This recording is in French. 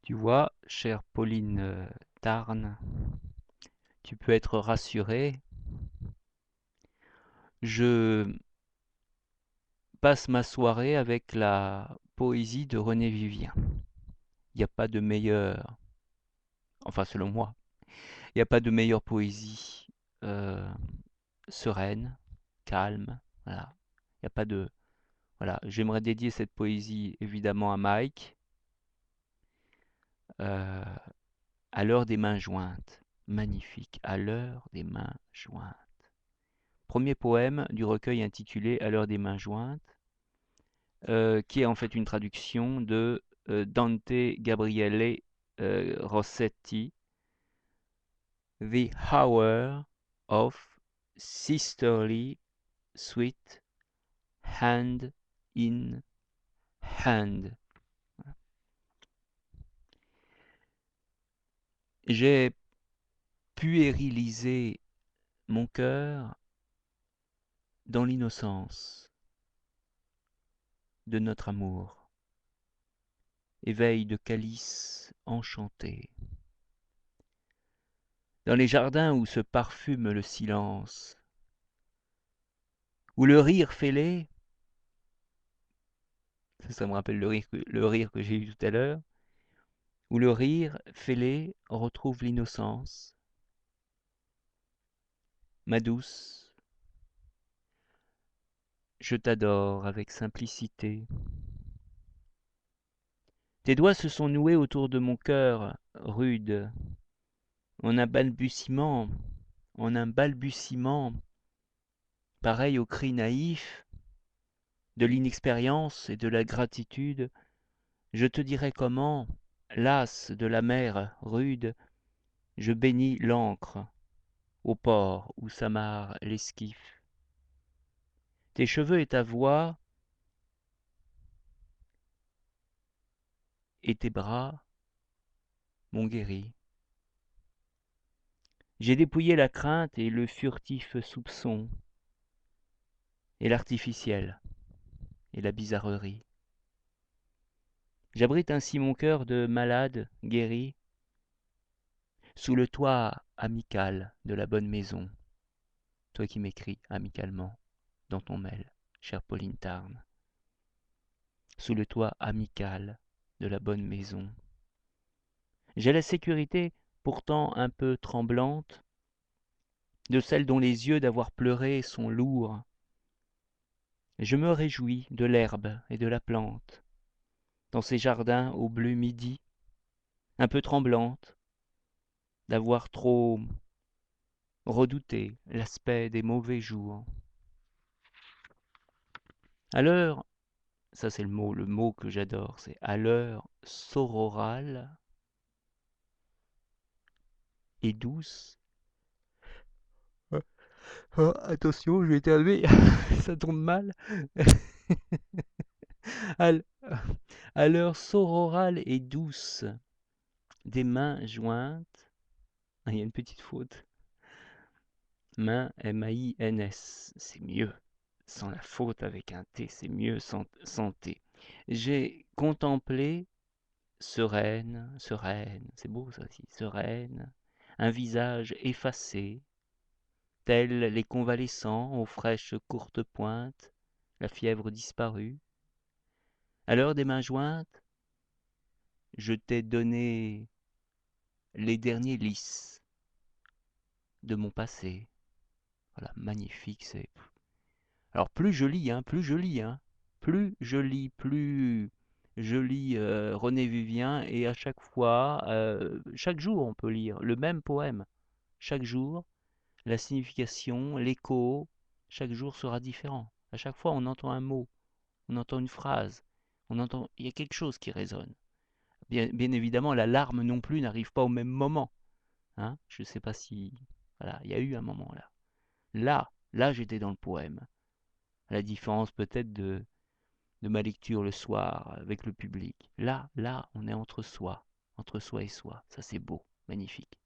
Tu vois, chère Pauline Tarn, tu peux être rassurée. Je passe ma soirée avec la poésie de René Vivien. Il n'y a pas de meilleure, enfin selon moi, il n'y a pas de meilleure poésie euh, sereine, calme. Voilà. Il n'y a pas de. Voilà. J'aimerais dédier cette poésie évidemment à Mike, euh, à l'heure des mains jointes. Magnifique, à l'heure des mains jointes. Premier poème du recueil intitulé À l'heure des mains jointes, qui est en fait une traduction de Dante Gabriele Rossetti, The Hour of Sisterly Sweet Hand in Hand. J'ai puérilisé mon cœur dans l'innocence de notre amour, éveil de calice enchanté. Dans les jardins où se parfume le silence, où le rire fêlé, ça me rappelle le rire que j'ai eu tout à l'heure, où le rire fêlé retrouve l'innocence, ma douce, je t'adore avec simplicité. Tes doigts se sont noués autour de mon cœur rude, en un balbutiement, en un balbutiement, pareil au cri naïf de l'inexpérience et de la gratitude. Je te dirai comment, las de la mer rude, je bénis l'ancre au port où s'amarre l'esquif. Tes cheveux et ta voix et tes bras m'ont guéri. J'ai dépouillé la crainte et le furtif soupçon, et l'artificiel et la bizarrerie. J'abrite ainsi mon cœur de malade guéri sous le toit amical de la bonne maison. Toi qui m'écris amicalement dans ton mail, chère Pauline Tarn. Sous le toit amical de la bonne maison. J'ai la sécurité, pourtant un peu tremblante, de celle dont les yeux d'avoir pleuré sont lourds. Je me réjouis de l'herbe et de la plante, dans ces jardins au bleu midi, un peu tremblante, d'avoir trop redouté l'aspect des mauvais jours. À l'heure, ça c'est le mot que j'adore, c'est à l'heure sororale et douce. Attention, je vais éternuer, ça tombe mal. À à l'heure sororale et douce des mains jointes. Ah, il y a une petite faute. Main, M-A-I-N-S. C'est mieux. Sans la faute avec un T, c'est mieux sans T. J'ai contemplé sereine, sereine, c'est beau ça aussi, sereine, un visage effacé, tels les convalescents aux fraîches courtes pointes, la fièvre disparue. À l'heure des mains jointes, je t'ai donné les derniers lys de mon passé. Voilà, magnifique, c'est. Alors plus je lis, plus je lis, plus je lis René Vivien et à chaque fois, chaque jour on peut lire le même poème. Chaque jour, la signification, l'écho, chaque jour sera différent. À chaque fois on entend un mot, on entend une phrase, il y a quelque chose qui résonne. Bien évidemment, la larme non plus n'arrive pas au même moment. Hein. Je ne sais pas si. Voilà, il y a eu un moment là. Là, j'étais dans le poème. À la différence peut-être de ma lecture le soir avec le public. Là, on est entre soi et soi. Ça c'est beau, magnifique.